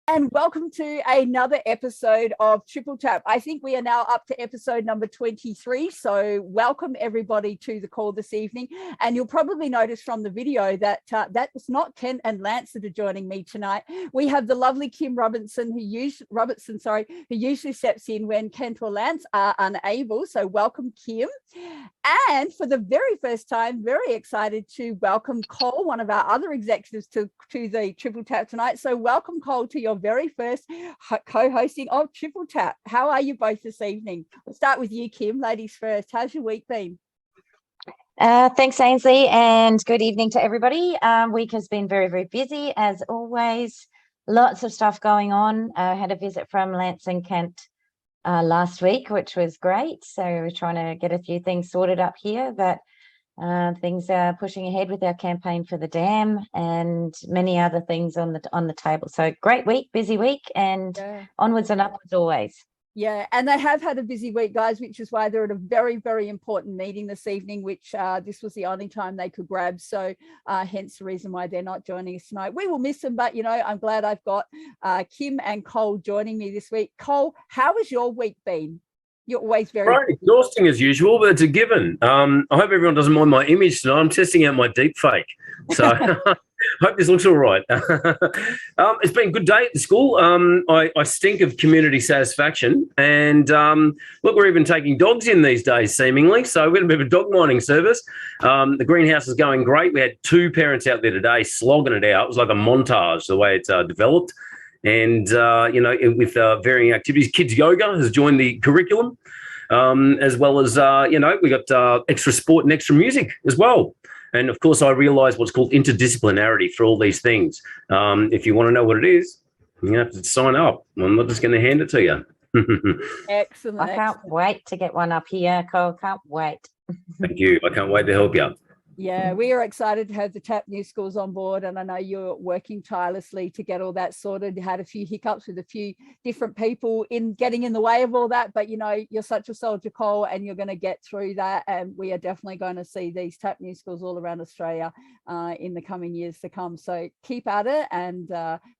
And welcome to another episode of Triple Tap. I think we are now up to episode number 23. So welcome everybody to the call this evening. And you'll probably notice from the video that that's not Kent and Lance that are joining me tonight. We have the lovely Kim Robertson, who usually steps in when Kent or Lance are unable. So welcome, Kim. And for the very first time, very excited to welcome Cole, one of our other executives, to the Triple Tap tonight. So welcome, Cole, to your very first co-hosting of Triple Tap. How are you both this evening? We'll start with you, Kim, ladies first. How's your week been? Thanks, Ainsley, and good evening to everybody. Week has been very, very busy, as always. Lots of stuff going on. I had a visit from Lance and Kent last week, which was great. So we're trying to get a few things sorted up here, but things are pushing ahead with our campaign for the dam and many other things on the table. So great week, busy week, and onwards and upwards always. Yeah, and they have had a busy week, guys, which is why they're at a very, very important meeting this evening, which this was the only time they could grab. So hence the reason why they're not joining us tonight. We will miss them, but, you know, I'm glad I've got Kim and Cole joining me this week. Cole, how has your week been? You're always very exhausting as usual, but it's a given. I hope everyone doesn't mind my image tonight. I'm testing out my deep fake. So I hope this looks all right. It's been a good day at the school. I stink of community satisfaction. And look, we're even taking dogs in these days, seemingly. So we've got a bit of a dog mining service. The greenhouse is going great. We had 2 parents out there today slogging it out. It was like a montage, the way it's developed. And, you know, with varying activities, kids yoga has joined the curriculum, as well as, you know, we got extra sport and extra music as well. And, of course, I realise what's called interdisciplinarity for all these things. If you want to know what it is, you have to sign up. I'm not just going to hand it to you. Excellent. I can't wait to get one up here, Cole. Can't wait. Thank you. I can't wait to help you. Yeah, we are excited to have the TAP New Schools on board, and I know you're working tirelessly to get all that sorted. You had a few hiccups with a few different people in getting in the way of all that, but you know, you're such a soldier, Cole, and you're going to get through that, and we are definitely going to see these TAP New Schools all around Australia in the coming years to come. So keep at it, and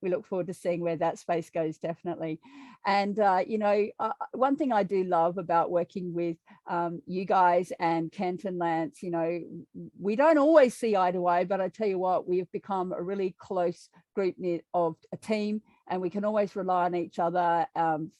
we look forward to seeing where that space goes, definitely. And you know, one thing I do love about working with you guys and Kent and Lance, you know, we don't always see eye to eye, but I tell you what, we have become a really close group knit of a team, and we can always rely on each other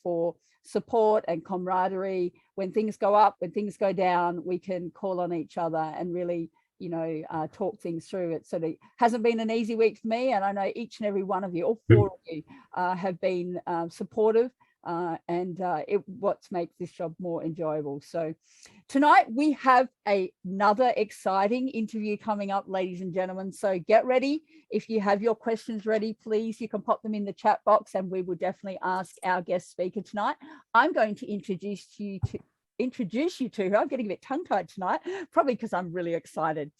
for support and camaraderie. When things go up, when things go down, we can call on each other and really, you know, talk things through. It sort of hasn't been an easy week for me, and I know each and every one of you, all 4 of you, have been supportive. And what makes this job more enjoyable. So tonight we have another exciting interview coming up, ladies and gentlemen. So get ready. If you have your questions ready, please, you can pop them in the chat box, and we will definitely ask our guest speaker tonight. I'm going to introduce you to her. I'm getting a bit tongue-tied tonight, probably because I'm really excited.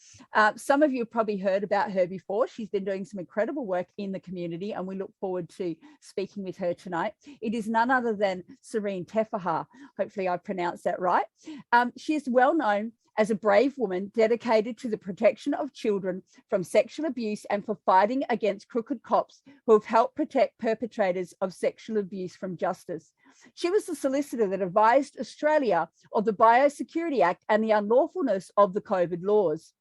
Some of you have probably heard about her before. She's been doing some incredible work in the community, and we look forward to speaking with her tonight. It is none other than Serene Teffaha. Hopefully I pronounced that right. She is well known as a brave woman dedicated to the protection of children from sexual abuse and for fighting against crooked cops who have helped protect perpetrators of sexual abuse from justice. She was the solicitor that advised Australia of the Biosecurity Act and the unlawfulness of the COVID laws.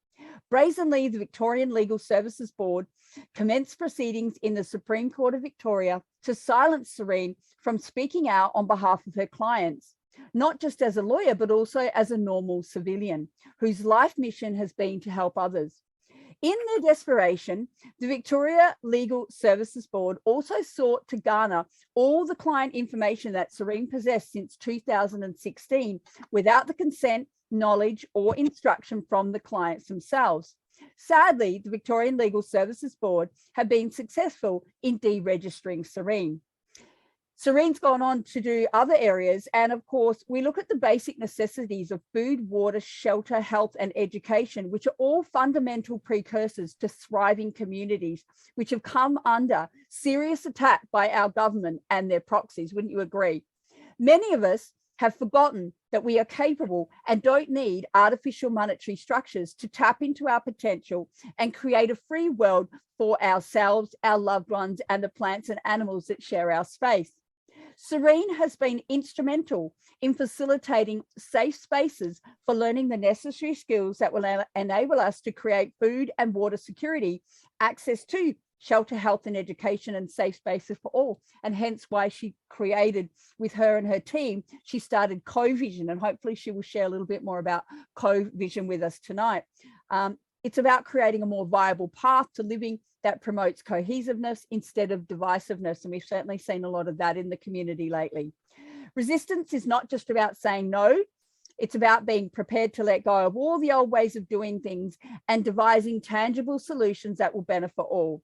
Brazenly, the Victorian Legal Services Board commenced proceedings in the Supreme Court of Victoria to silence Serene from speaking out on behalf of her clients, not just as a lawyer, but also as a normal civilian whose life mission has been to help others. In their desperation, the Victoria Legal Services Board also sought to garner all the client information that Serene possessed since 2016 without the consent, knowledge, or instruction from the clients themselves. Sadly, the Victorian Legal Services Board have been successful in deregistering Serene. Serene's gone on to do other areas, and of course we look at the basic necessities of food, water, shelter, health and education, which are all fundamental precursors to thriving communities which have come under serious attack by our government and their proxies. Wouldn't you agree? Many of us have forgotten that we are capable and don't need artificial monetary structures to tap into our potential and create a free world for ourselves, our loved ones, and the plants and animals that share our space. Serene has been instrumental in facilitating safe spaces for learning the necessary skills that will enable us to create food and water security, access to shelter, health and education, and safe spaces for all. And hence why she created, with her and her team, she started CoVision, and hopefully she will share a little bit more about CoVision with us tonight. It's about creating a more viable path to living that promotes cohesiveness instead of divisiveness. And we've certainly seen a lot of that in the community lately. Resistance is not just about saying no, it's about being prepared to let go of all the old ways of doing things and devising tangible solutions that will benefit all.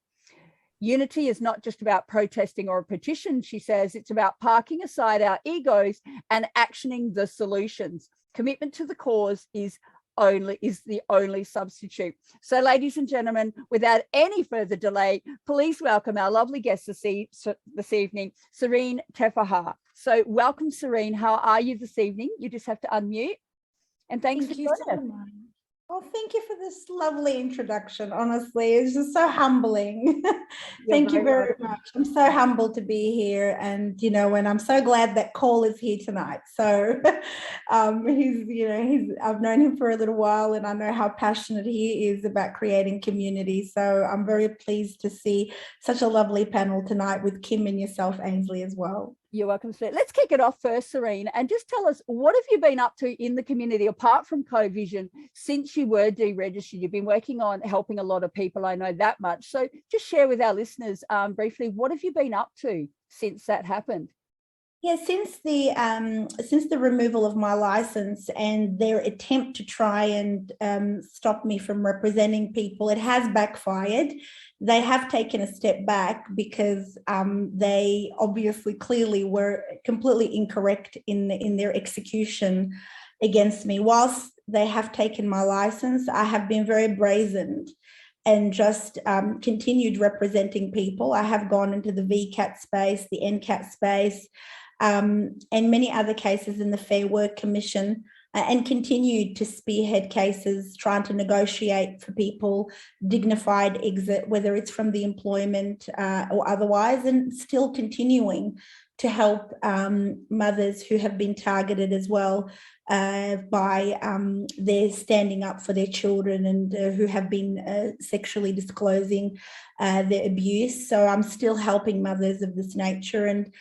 Unity is not just about protesting or a petition, she says, it's about parking aside our egos and actioning the solutions. Commitment to the cause is the only substitute. So ladies and gentlemen, without any further delay, please welcome our lovely guest this evening, Serene Teffaha. So welcome, Serene. How are you this evening? You just have to unmute. And thanks for joining us. Well, thank you for this lovely introduction. Honestly, it's just so humbling. Thank you very much. I'm so humbled to be here, and and I'm so glad that Cole is here tonight. So, I've known him for a little while, and I know how passionate he is about creating community. So, I'm very pleased to see such a lovely panel tonight with Kim and yourself, Ainsley, as well. You're welcome. Let's kick it off first, Serene, and just tell us, what have you been up to in the community apart from CoVision since you were deregistered? You've been working on helping a lot of people, I know that much. So just share with our listeners briefly, what have you been up to since that happened? Yeah, since the removal of my license and their attempt to try and stop me from representing people, it has backfired. They have taken a step back because they obviously clearly were completely incorrect in their execution against me. Whilst they have taken my license, I have been very brazen and just continued representing people. I have gone into the VCAT space, the NCAT space, and many other cases in the Fair Work Commission, and continued to spearhead cases, trying to negotiate for people dignified exit, whether it's from the employment or otherwise, and still continuing to help mothers who have been targeted as well by their standing up for their children and who have been sexually disclosing their abuse. So I'm still helping mothers of this nature, and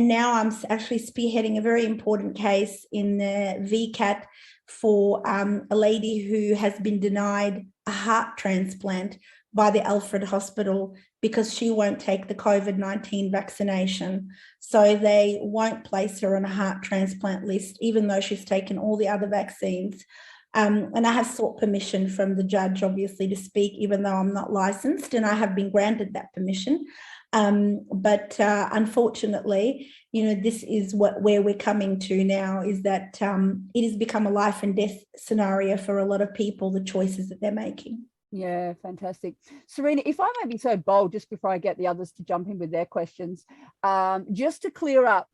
now I'm actually spearheading a very important case in the VCAT for a lady who has been denied a heart transplant by the Alfred Hospital because she won't take the COVID-19 vaccination. So they won't place her on a heart transplant list, even though she's taken all the other vaccines. And I have sought permission from the judge, obviously, to speak, even though I'm not licensed, and I have been granted that permission. But unfortunately, this is where we're coming to now, is that it has become a life and death scenario for a lot of people, the choices that they're making. Yeah, fantastic. Serena, if I may be so bold, just before I get the others to jump in with their questions, just to clear up,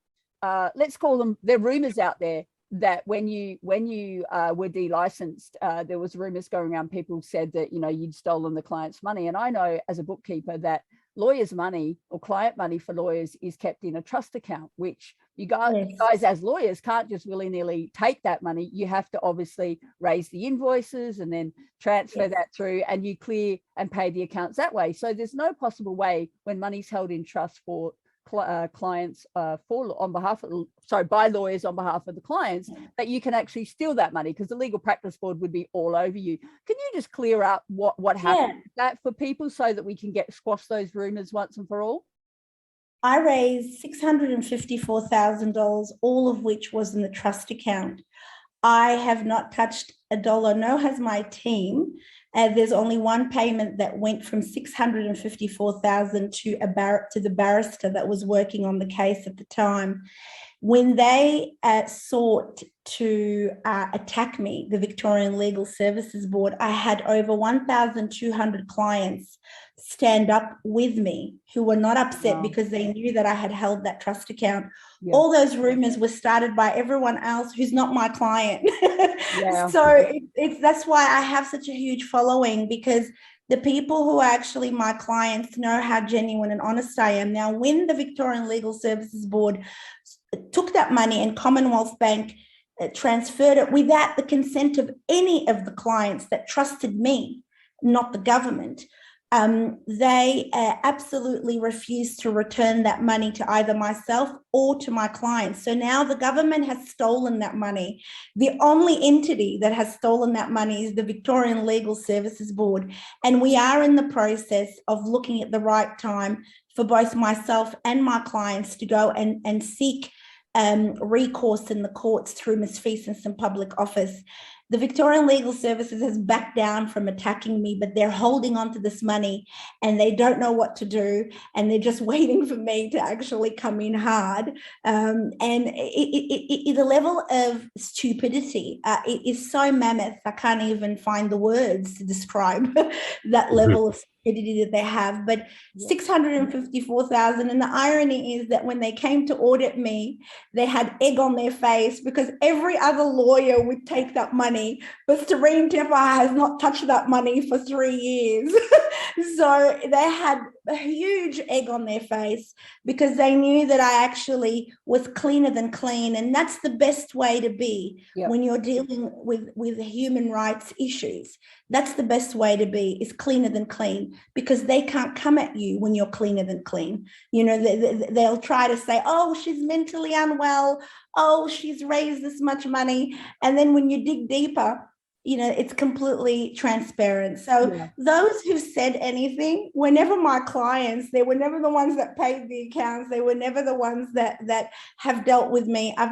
let's call them, there are rumors out there that when you were delicensed, there was rumors going around, people said that, you'd stolen the client's money. And I know as a bookkeeper that lawyers' money or client money for lawyers is kept in a trust account, which you guys as lawyers can't just willy-nilly take that money. You have to obviously raise the invoices and then transfer that through, and you clear and pay the accounts that way. So there's no possible way when money's held in trust for clients by lawyers on behalf of the clients, that you can actually steal that money, because the Legal Practice Board would be all over you. Can you just clear up what happened with that for people so that we can squash those rumors once and for all? I raised $654,000, all of which was in the trust account. I have not touched a dollar, nor has my team. There's only one payment that went from $654,000 to the barrister that was working on the case at the time. When they sought to attack me, the Victorian Legal Services Board, I had over 1,200 clients stand up with me, who were not upset Wow. because they knew that I had held that trust account. Yeah. All those rumors were started by everyone else who's not my client. Yeah. So that's why I have such a huge following, because the people who are actually my clients know how genuine and honest I am. Now, when the Victorian Legal Services Board took that money and Commonwealth Bank transferred it without the consent of any of the clients that trusted me, not the government, they absolutely refused to return that money to either myself or to my clients. So now the government has stolen that money. The only entity that has stolen that money is the Victorian Legal Services Board. And we are in the process of looking at the right time for both myself and my clients to go and seek recourse in the courts through misfeasance in public office. The Victorian Legal Services has backed down from attacking me, but they're holding on to this money and they don't know what to do. And they're just waiting for me to actually come in hard. And the level of stupidity is so mammoth, I can't even find the words to describe that level of stupidity that they have. But 654,000. And the irony is that when they came to audit me, they had egg on their face because every other lawyer would take that money, but Serene Teffaha has not touched that money for 3 years. So they had a huge egg on their face because they knew that I actually was cleaner than clean. And that's the best way to be when you're dealing with human rights issues. That's the best way to be, is cleaner than clean, because they can't come at you when you're cleaner than clean. You know, they'll try to say, oh, she's mentally unwell. Oh, she's raised this much money. And then when you dig deeper, you know, it's completely transparent. So those who said anything were never my clients. They were never the ones that paid the accounts. They were never the ones that have dealt with me. I've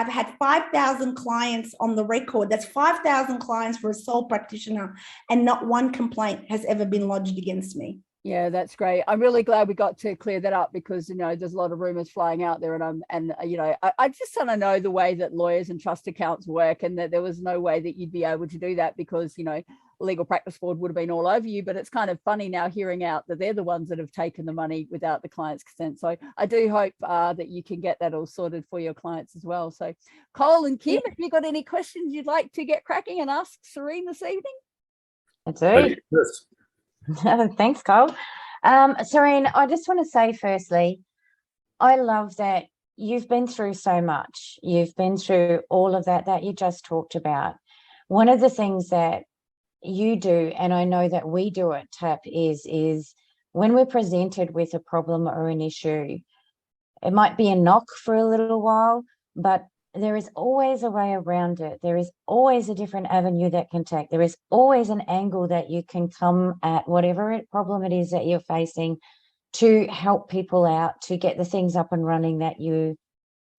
had 5,000 clients on the record. That's 5,000 clients for a sole practitioner, and not one complaint has ever been lodged against me. Yeah, that's great. I'm really glad we got to clear that up, because, you know, there's a lot of rumors flying out there, and you know, I just want to know the way that lawyers and trust accounts work, and that there was no way that you'd be able to do that, because, you know, Legal Practice Board would have been all over you. But it's kind of funny now hearing out that they're the ones that have taken the money without the client's consent. So I do hope that you can get that all sorted for your clients as well. So Cole and Kim, have you got any questions you'd like to get cracking and ask Serene this evening? I do. Thanks, Cole. Serene, I just want to say firstly, I love that you've been through so much. You've been through all of that you just talked about. One of the things that you do, and I know that we do at TAP, is when we're presented with a problem or an issue, it might be a knock for a little while, but there is always a way around it. There is always a different avenue that can take. There is always an angle that you can come at whatever problem it is that you're facing, to help people out, to get the things up and running that you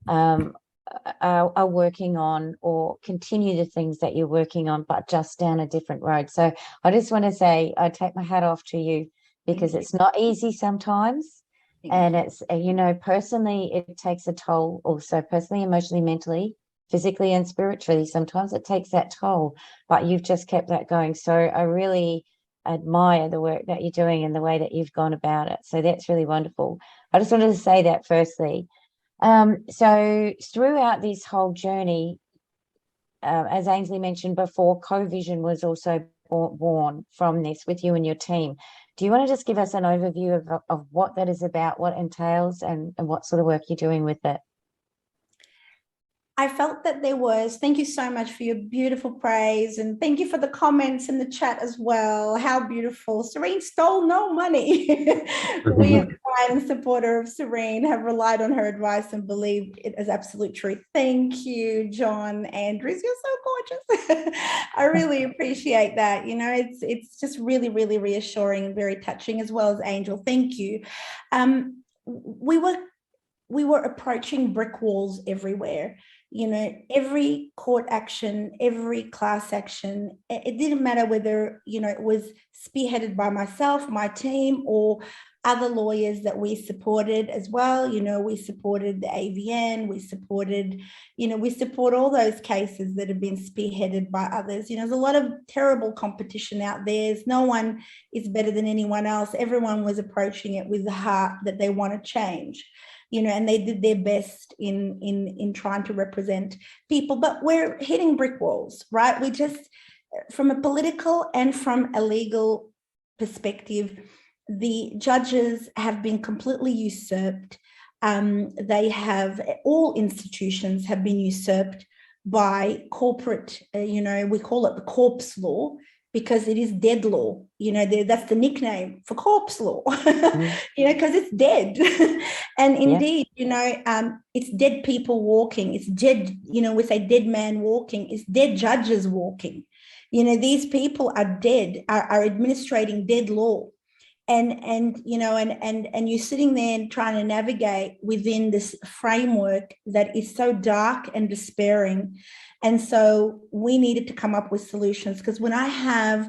are working on, or continue the things that you're working on, but just down a different road. So I just want to say, I take my hat off to you, because it's not easy sometimes. And it's, you know, personally, it takes a toll also, personally, emotionally, mentally, physically and spiritually. Sometimes it takes that toll, but you've just kept that going. So I really admire the work that you're doing and the way that you've gone about it. So that's really wonderful. I just wanted to say that firstly. So throughout this whole journey, as Ainsley mentioned before, CoVision was also born from this with you and your team. Do you want to just give us an overview of what that is about, what entails, and what sort of work you're doing with it? I felt that there was, thank you so much for your beautiful praise, and thank you for the comments in the chat as well. How beautiful. Serene stole no money. We, as a client and supporter of Serene, have relied on her advice and believed it as absolute truth. Thank you, John Andrews. You're so gorgeous. I really appreciate that. You know, it's just really, really reassuring and very touching, as well as Angel. Thank you. We were approaching brick walls everywhere. every court action, every class action, it didn't matter whether, it was spearheaded by myself, my team, or other lawyers that we supported as well. We supported the AVN, we support all those cases that have been spearheaded by others. There's a lot of terrible competition out there. No one is better than anyone else. Everyone was approaching it with the heart that they want to change. And they did their best in trying to represent people, but we're hitting brick walls, right? We just, from a political and from a legal perspective, the judges have been completely usurped. All institutions have been usurped by corporate, we call it the corpse law, because it is dead law. That's the nickname for corpse law, because it's dead. And indeed, it's dead people walking. It's dead, we say dead man walking. It's dead judges walking. These people are dead, are administrating dead law. And you're sitting there and trying to navigate within this framework that is so dark and despairing. And so we needed to come up with solutions, because when I have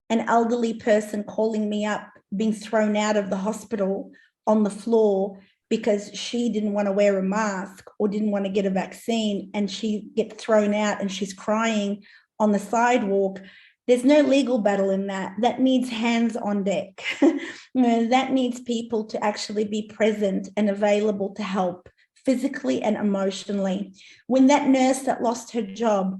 an elderly person calling me up, being thrown out of the hospital on the floor because she didn't want to wear a mask or didn't want to get a vaccine, and she gets thrown out and she's crying on the sidewalk, there's no legal battle in that. That needs hands on deck. That needs people to actually be present and available to help physically and emotionally. When that nurse that lost her job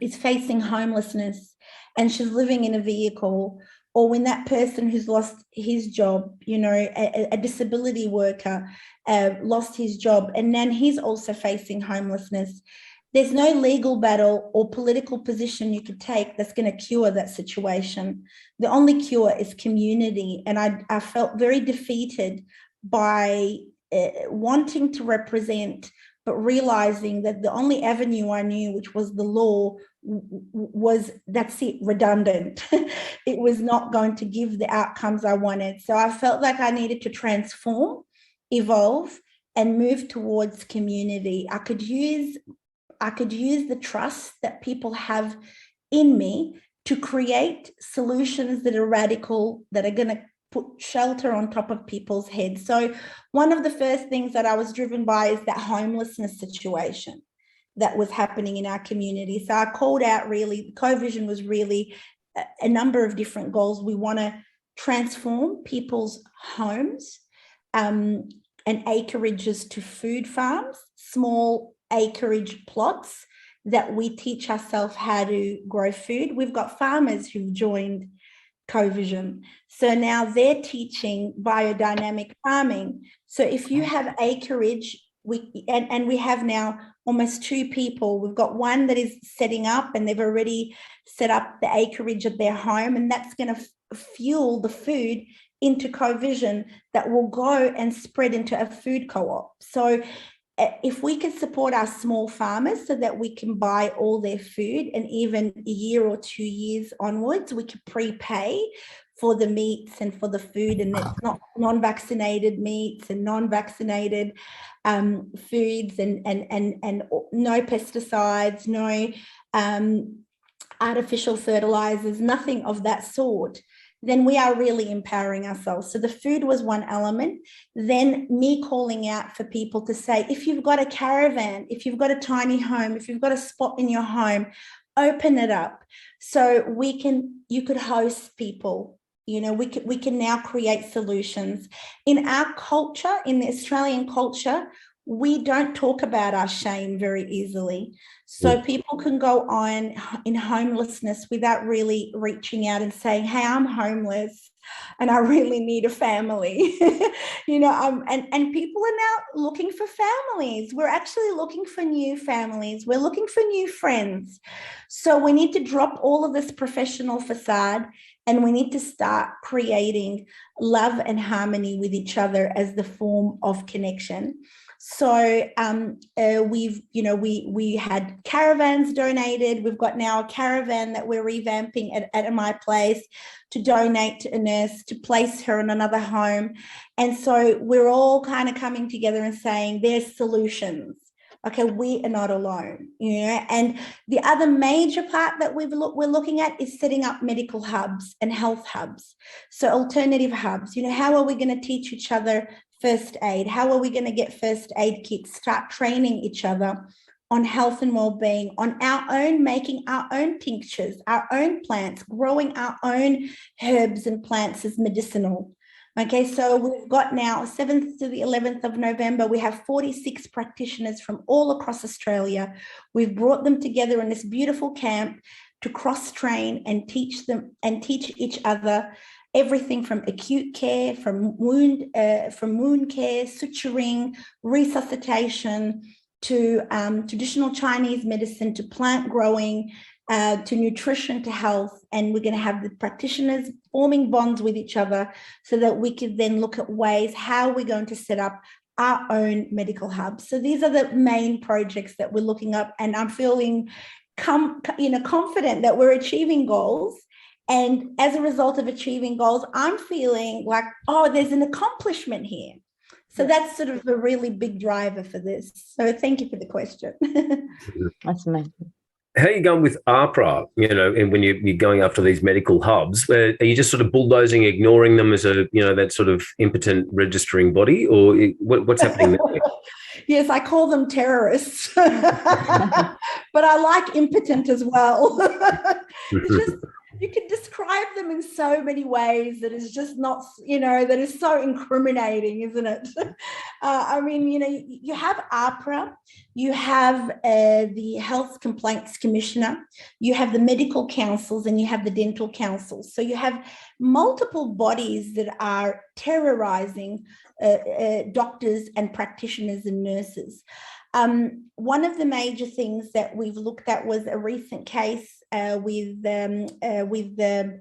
is facing homelessness and she's living in a vehicle, or when that person who's lost his job, a disability worker lost his job, and then he's also facing homelessness, there's no legal battle or political position you could take that's going to cure that situation. The only cure is community. And I felt very defeated by wanting to represent, but realizing that the only avenue I knew, which was the law, was, that's it, redundant. It was not going to give the outcomes I wanted. So I felt like I needed to transform, evolve, and move towards community. I could use the trust that people have in me to create solutions that are radical, that are going to put shelter on top of people's heads. So one of the first things that I was driven by is that homelessness situation that was happening in our community. So I called out, really, CoVision was really a number of different goals. We want to transform people's homes and acreages to food farms, small acreage plots that we teach ourselves how to grow food. We've got farmers who've joined CoVision. So now they're teaching biodynamic farming. So if you have acreage, we have now almost 2 people. We've got one that is setting up, and they've already set up the acreage at their home, and that's going to fuel the food into CoVision that will go and spread into a food co-op. So if we can support our small farmers so that we can buy all their food, and even a year or 2 years onwards, we can prepay for the meats and for the food, and it's not non-vaccinated meats and non-vaccinated foods, and no pesticides, no artificial fertilizers, nothing of that sort, then we are really empowering ourselves. So the food was one element. Then me calling out for people to say, if you've got a caravan, if you've got a tiny home, if you've got a spot in your home, open it up. So you could host people. We can now create solutions. In our culture, in the Australian culture, we don't talk about our shame very easily. So people can go on in homelessness without really reaching out and saying, hey, I'm homeless and I really need a family. And people are now looking for families. We're actually looking for new families. We're looking for new friends. So we need to drop all of this professional facade, and we need to start creating love and harmony with each other as the form of connection. So we had caravans donated. We've got now a caravan that we're revamping at my place to donate to a nurse to place her in another home. And so we're all kind of coming together and saying there's solutions. Okay, we are not alone, and the other major part that we're looking at is setting up medical hubs and health hubs. So alternative hubs, how are we going to teach each other first aid? How are we going to get first aid kits, start training each other on health and well-being, on our own, making our own tinctures, our own plants, growing our own herbs and plants as medicinal. Okay, so we've got now 7th to the 11th of November, we have 46 practitioners from all across Australia. We've brought them together in this beautiful camp to cross-train and teach them and teach each other everything from acute care, from wound care, suturing, resuscitation, to traditional Chinese medicine, to plant growing, to nutrition, to health. And we're going to have the practitioners forming bonds with each other so that we can then look at ways how we're going to set up our own medical hubs. So these are the main projects that we're looking up, and I'm feeling confident that we're achieving goals. And as a result of achieving goals, I'm feeling like, oh, there's an accomplishment here. So that's sort of a really big driver for this. So thank you for the question. That's amazing. How are you going with APRA, and when you're going after these medical hubs, are you just sort of bulldozing, ignoring them as that sort of impotent registering body, or what's happening there? Yes, I call them terrorists, but I like impotent as well. It's just, you can describe them in so many ways that is just not, that is so incriminating, isn't it? You have APRA, you have the Health Complaints Commissioner, you have the medical councils, and you have the dental councils. So you have multiple bodies that are terrorizing doctors and practitioners and nurses. One of the major things that we've looked at was a recent case with a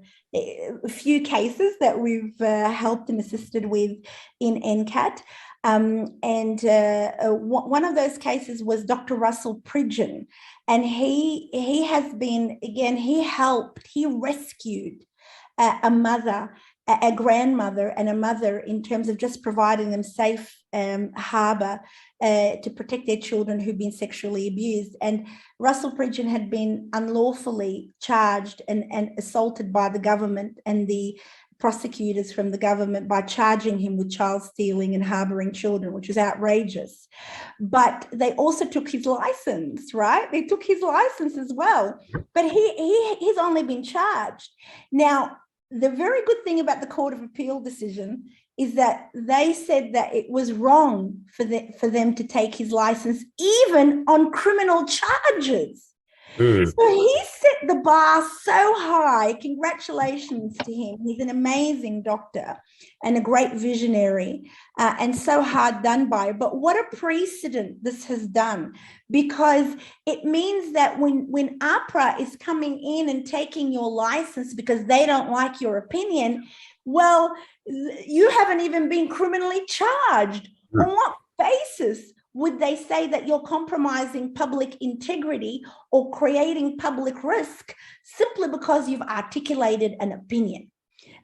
few cases that we've helped and assisted with in NCAT. One of those cases was Dr. Russell Pridgeon, and he has been, again, he rescued a mother, a grandmother and a mother in terms of just providing them safe harbour to protect their children who've been sexually abused. And Russell Pridgeon had been unlawfully charged and assaulted by the government and the prosecutors from the government by charging him with child stealing and harbouring children, which is outrageous. But they also took his license, right? They took his license as well. But he's only been charged. Now, the very good thing about the Court of Appeal decision is that they said that it was wrong for them to take his license, even on criminal charges. So he set the bar so high. Congratulations to him. He's an amazing doctor and a great visionary, and so hard done by. But what a precedent this has done, because it means that when APRA is coming in and taking your license because they don't like your opinion, well, you haven't even been criminally charged. On what basis would they say that you're compromising public integrity or creating public risk simply because you've articulated an opinion?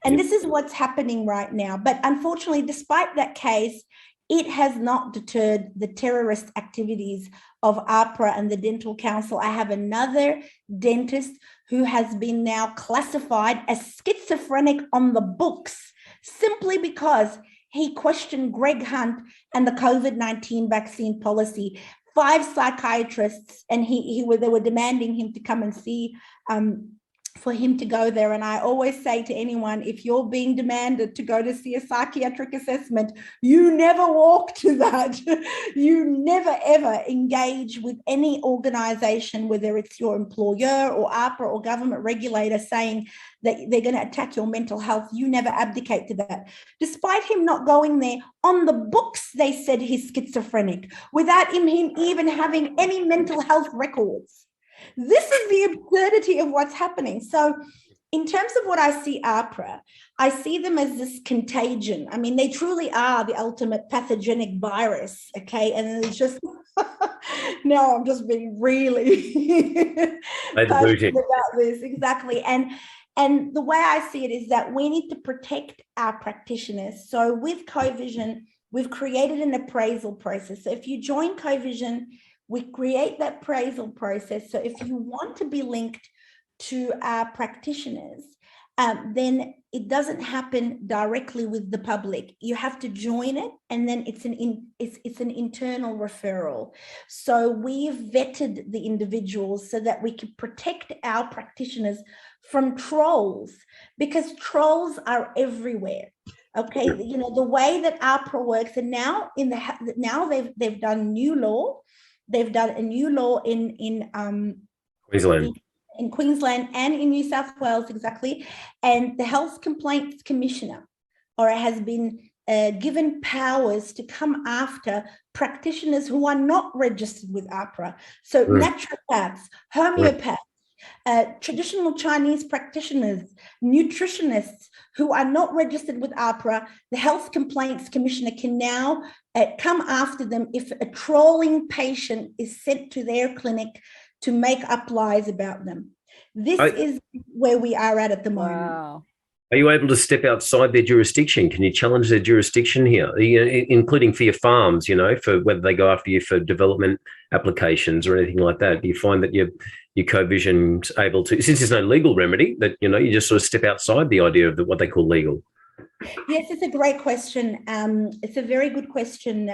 And this is what's happening right now. But unfortunately, despite that case, it has not deterred the terrorist activities of APRA and the Dental Council. I have another dentist who has been now classified as schizophrenic on the books simply because he questioned Greg Hunt and the COVID-19 vaccine policy. 5 psychiatrists, and they were demanding him to come and see, for him to go there. And I always say to anyone, if you're being demanded to go to see a psychiatric assessment, you never walk to that. You never, ever engage with any organization, whether it's your employer or APRA or government regulator, saying that they're going to attack your mental health. You never abdicate to that. Despite him not going there, on the books, they said he's schizophrenic without him even having any mental health records. This is the absurdity of what's happening. So in terms of what I see APRA, I see them as this contagion. I mean, they truly are the ultimate pathogenic virus, okay? And it's just, no, I'm just being really passionate about this, exactly. And the way I see it is that we need to protect our practitioners. So with CoVision, we've created an appraisal process. So if you join CoVision, We create that appraisal process. So if you want to be linked to our practitioners, then it doesn't happen directly with the public. You have to join it, and then it's an internal referral. So we've vetted the individuals so that we can protect our practitioners from trolls, because trolls are everywhere. Okay, you know, the way that APRA works, and now they've done new law. They've done a new law in Queensland. In Queensland and in New South Wales, exactly. And the Health Complaints Commissioner, has been given powers to come after practitioners who are not registered with APRA. So naturopaths, homeopaths, traditional Chinese practitioners, nutritionists who are not registered with APRA, the Health Complaints Commissioner can now come after them if a trolling patient is sent to their clinic to make up lies about them. This is where we are at the moment. Wow. Are you able to step outside their jurisdiction? Can you challenge their jurisdiction here, including for your farms, you know, for whether they go after you for development applications or anything like that? Do you find that your CoVision's able to, since there's no legal remedy, that, you know, you just sort of step outside the idea of what they call legal? Yes, it's a great question. It's a very good question,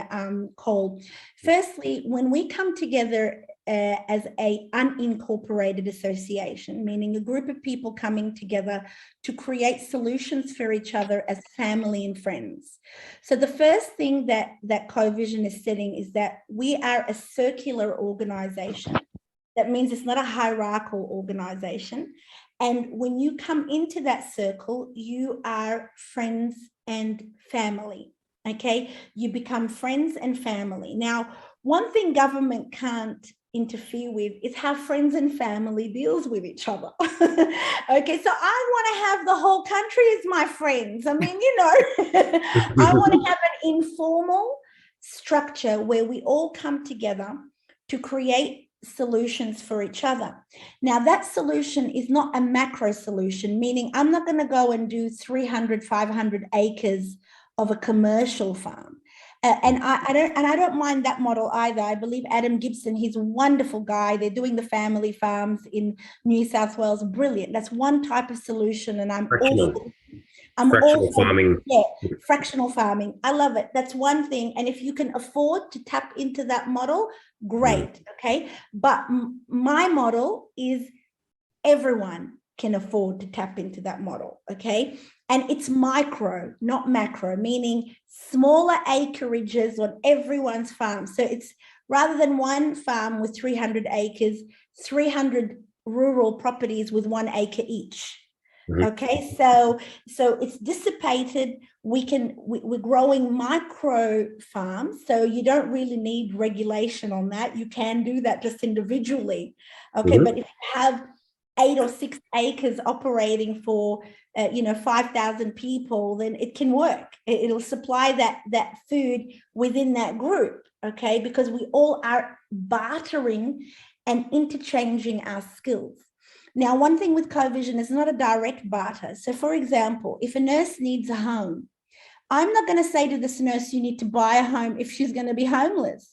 Cole. Firstly, when we come together as a unincorporated association, meaning a group of people coming together to create solutions for each other as family and friends. So the first thing that CoVision is setting is that we are a circular organization. That means it's not a hierarchical organization. And when you come into that circle, you are friends and family, okay? You become friends and family. Now, one thing government can't interfere with is how friends and family deals with each other. Okay, so I want to have the whole country as my friends. I mean, you know, I want to have an informal structure where we all come together to create solutions for each other. Now, that solution is not a macro solution, meaning I'm not going to go and do 300, 500 acres of a commercial farm. And I don't mind that model either. I believe Adam Gibson, he's a wonderful guy. They're doing the family farms in New South Wales. Brilliant. That's one type of solution. And Fractional farming. Yeah, fractional farming. I love it. That's one thing. And if you can afford to tap into that model, great. Okay. But my model is everyone can afford to tap into that model. Okay. And it's micro, not macro, meaning smaller acreages on everyone's farm. So it's rather than one farm with 300 acres, 300 rural properties with 1 acre each. Okay, so it's dissipated. We're growing micro farms, so you don't really need regulation on that. You can do that just individually. Okay, but if you have 8 or 6 acres operating for 5,000 people, then it can work. It'll supply that food within that group. Okay, because we all are bartering and interchanging our skills. Now, one thing with CoVision is not a direct barter. So, for example, if a nurse needs a home, I'm not going to say to this nurse, you need to buy a home if she's going to be homeless.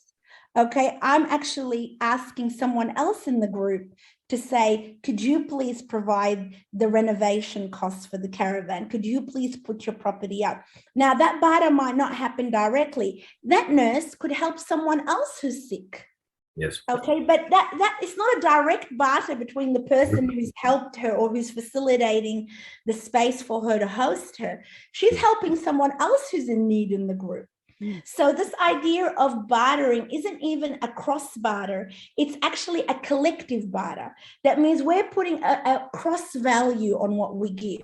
Okay, I'm actually asking someone else in the group to say, could you please provide the renovation costs for the caravan? Could you please put your property up? Now, that barter might not happen directly. That nurse could help someone else who's sick. Yes. Okay, but that is not a direct barter between the person who's helped her or who's facilitating the space for her to host her. She's helping someone else who's in need in the group. So this idea of bartering isn't even a cross barter. It's actually a collective barter. That means we're putting a cross value on what we give.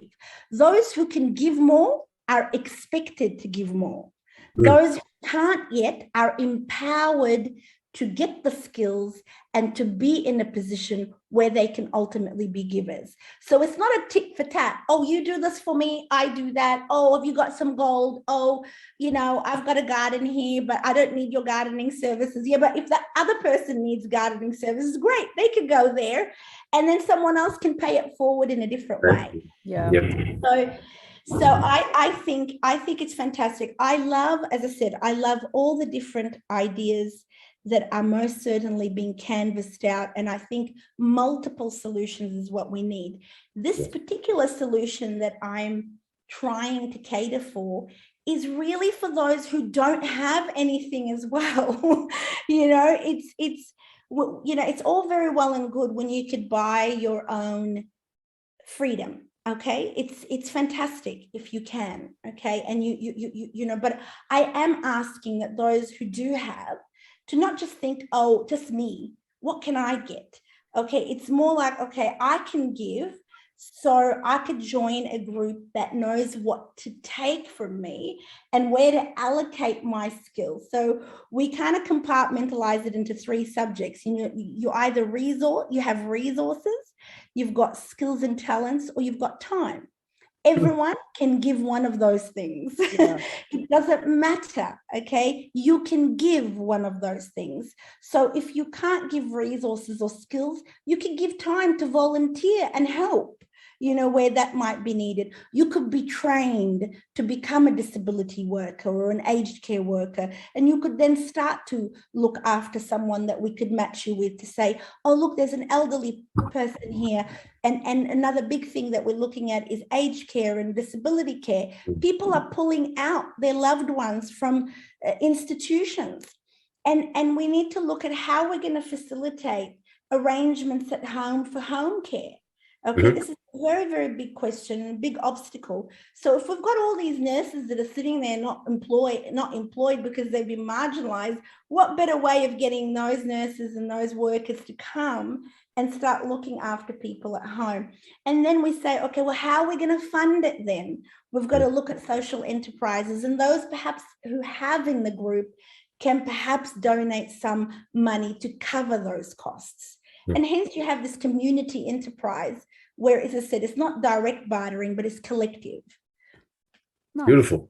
Those who can give more are expected to give more. Those who can't yet are empowered to get the skills and to be in a position where they can ultimately be givers. So it's not a tit for tat. Oh, you do this for me, I do that. Oh, have you got some gold? Oh, I've got a garden here, but I don't need your gardening services. Yeah, but if that other person needs gardening services, great, they could go there. And then someone else can pay it forward in a different way. Yeah. So I think it's fantastic. I love, as I said, I love all the different ideas that are most certainly being canvassed out. And I think multiple solutions is what we need. This particular solution that I'm trying to cater for is really for those who don't have anything as well. You know, it's all very well and good when you could buy your own freedom. Okay, it's fantastic if you can. Okay, and you know, but I am asking that those who do have to not just think, oh, just me, what can I get? Okay, it's more like, okay, I can give, so I could join a group that knows what to take from me and where to allocate my skills. So we kind of compartmentalize it into 3 subjects. You know, you either you have resources, you've got skills and talents, or you've got time. Everyone can give one of those things. Yeah. It doesn't matter, okay? You can give one of those things. So if you can't give resources or skills, you can give time to volunteer and help, you know, where that might be needed. You could be trained to become a disability worker or an aged care worker, and you could then start to look after someone that we could match you with to say, oh, look, there's an elderly person here. And another big thing that we're looking at is aged care and disability care. People are pulling out their loved ones from institutions. And we need to look at how we're going to facilitate arrangements at home for home care. Okay, this is a very, very big question and a big obstacle. So if we've got all these nurses that are sitting there not employed because they've been marginalized, what better way of getting those nurses and those workers to come and start looking after people at home? And then we say, okay, well, how are we going to fund it then? We've got to look at social enterprises, and those perhaps who have in the group can perhaps donate some money to cover those costs. And hence you have this community enterprise where, as I said, it's not direct bartering, but it's collective. Beautiful.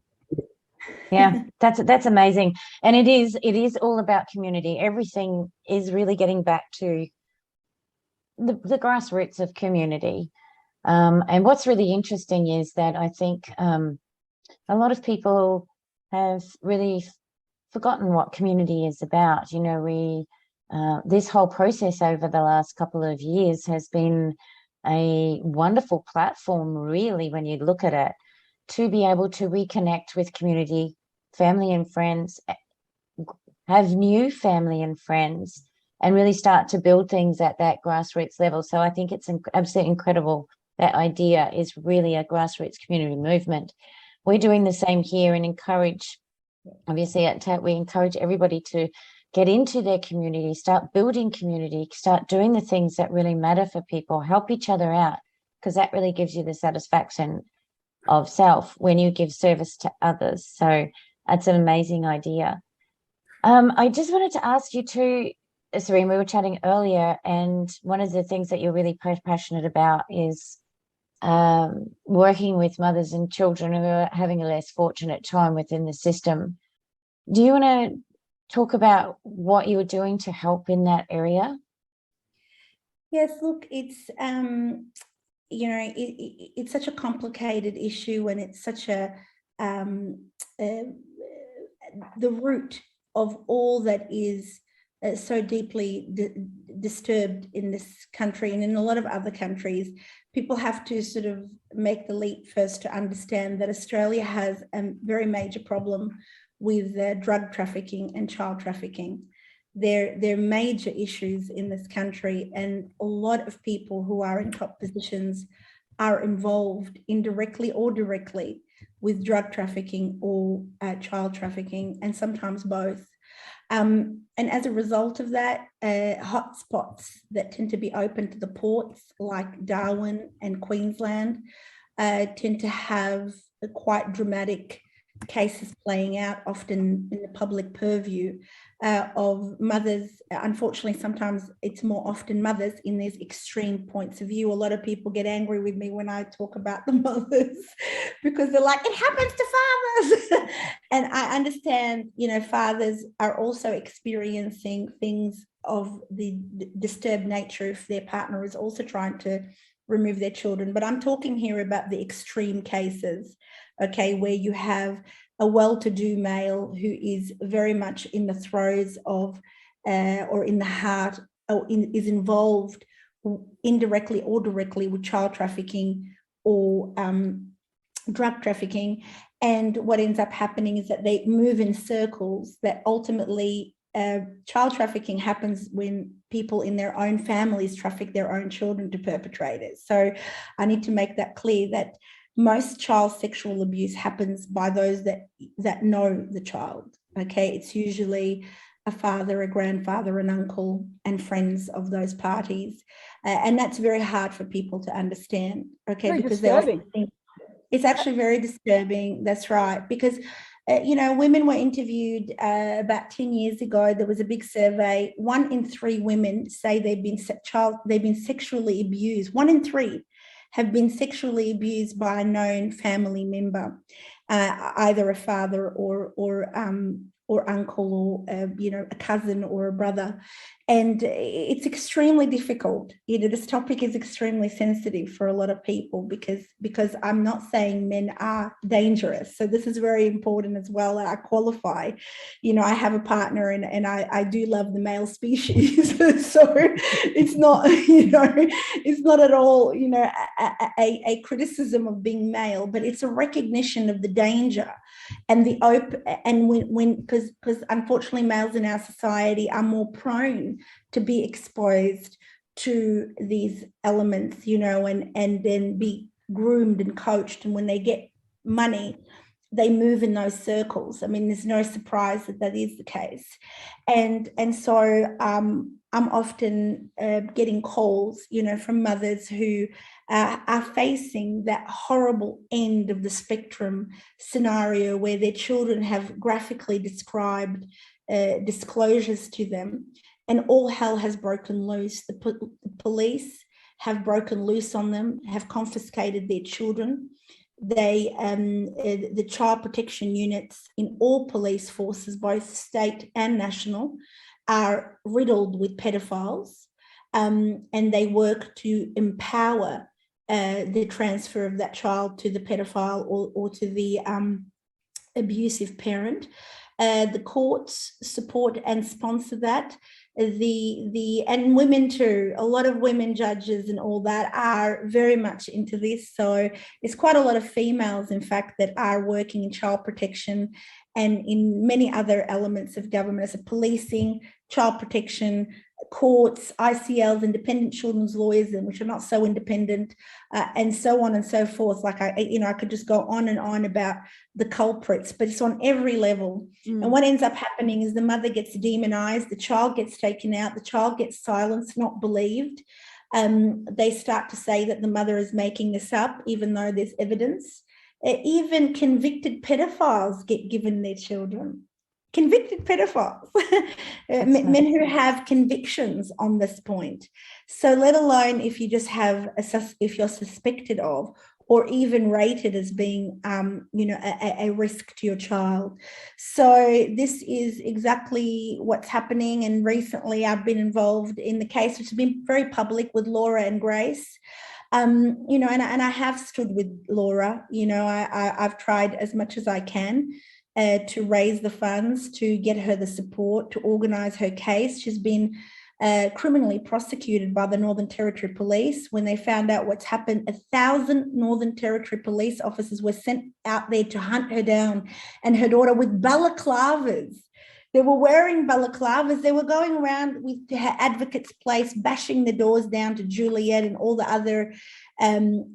Yeah, that's amazing. And it is all about community. Everything is really getting back to the grassroots of community. And what's really interesting is that I think a lot of people have really forgotten what community is about. You know, this whole process over the last couple of years has been a wonderful platform, really, when you look at it, to be able to reconnect with community, family and friends, have new family and friends, and really start to build things at that grassroots level. So I think it's absolutely incredible. That idea is really a grassroots community movement. We're doing the same here and obviously at TAT, we encourage everybody to get into their community, start building community, start doing the things that really matter for people, help each other out, because that really gives you the satisfaction of self when you give service to others. So that's an amazing idea. I just wanted to ask you too, Serene, we were chatting earlier, and one of the things that you're really passionate about is working with mothers and children who are having a less fortunate time within the system. Do you want to talk about what you were doing to help in that area? Yes, look, it's you know, it's such a complicated issue, and it's such the root of all that is so deeply disturbed in this country and in a lot of other countries. People have to sort of make the leap first to understand that Australia has a very major problem with drug trafficking and child trafficking. They're major issues in this country, and a lot of people who are in top positions are involved indirectly or directly with drug trafficking or child trafficking, and sometimes both. And as a result of that, hotspots that tend to be open to the ports like Darwin and Queensland tend to have quite dramatic cases playing out, often in the public purview, of mothers. Unfortunately, sometimes it's more often mothers in these extreme points of view. A lot of people get angry with me when I talk about the mothers because they're like, it happens to fathers. And I understand, you know, fathers are also experiencing things of the disturbed nature if their partner is also trying to remove their children. But I'm talking here about the extreme cases, okay, where you have a well-to-do male who is very much in the throes of or in the heart, or is involved indirectly or directly with child trafficking or drug trafficking. And what ends up happening is that they move in circles that ultimately child trafficking happens when people in their own families traffic their own children to perpetrators. So I need to make that clear that most child sexual abuse happens by those that know the child. Okay, it's usually a father, a grandfather, an uncle, and friends of those parties, and that's very hard for people to understand. Okay, Very because disturbing. they often think it's actually very disturbing. That's right, because women were interviewed about 10 years ago. There was a big survey. 1 in 3 women say they've been sexually abused. 1 in 3 have been sexually abused by a known family member, either a father or uncle, or a cousin or a brother. And it's extremely difficult. This topic is extremely sensitive for a lot of people because I'm not saying men are dangerous. So this is very important as well. I qualify. I have a partner and I do love the male species. So it's not, it's not at all, a criticism of being male, but it's a recognition of the danger and the because unfortunately males in our society are more prone to be exposed to these elements, and then be groomed and coached. And when they get money, they move in those circles. I mean, there's no surprise that is the case. And so I'm often getting calls, from mothers who are facing that horrible end of the spectrum scenario where their children have graphically described disclosures to them, and all hell has broken loose. The police have broken loose on them, have confiscated their children. The child protection units in all police forces, both state and national, are riddled with pedophiles, and they work to empower the transfer of that child to the pedophile or to the abusive parent. The courts support and sponsor that. And women too, a lot of women judges and all that are very much into this. So there's quite a lot of females, in fact, that are working in child protection and in many other elements of government, as a policing, child protection, courts, ICLs, independent children's lawyers, and which are not so independent, and so on and so forth. Like I could just go on and on about the culprits, but it's on every level. And what ends up happening is the mother gets demonized, the child gets taken out, the child gets silenced, not believed. They start to say that the mother is making this up, even though there's evidence. Even convicted pedophiles get given their children. Convicted pedophiles, men who have convictions on this point. So let alone if you just have, if you're suspected of, or even rated as being, a risk to your child. So this is exactly what's happening. And recently I've been involved in the case, which has been very public, with Laura and Grace. And I have stood with Laura. I've tried as much as I can to raise the funds, to get her the support, to organise her case. She's been criminally prosecuted by the Northern Territory Police. When they found out what's happened, 1,000 Northern Territory Police officers were sent out there to hunt her down and her daughter with balaclavas. They were wearing balaclavas. They were going around with her advocate's place, bashing the doors down to Juliet and all the other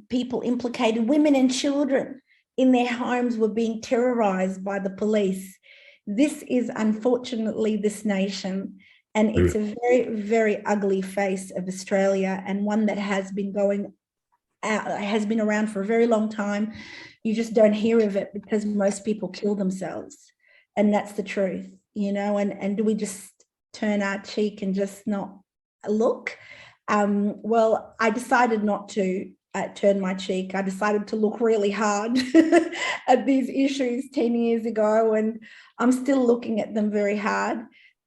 people implicated. Women and children in their homes were being terrorized by the police. This is unfortunately this nation, and it's a very, very ugly face of Australia, and one that has been around for a very long time. You just don't hear of it because most people kill themselves, and that's the truth, and do we just turn our cheek and just not look? Well, I decided not to turn my cheek. I decided to look really hard at these issues 10 years ago, and I'm still looking at them very hard.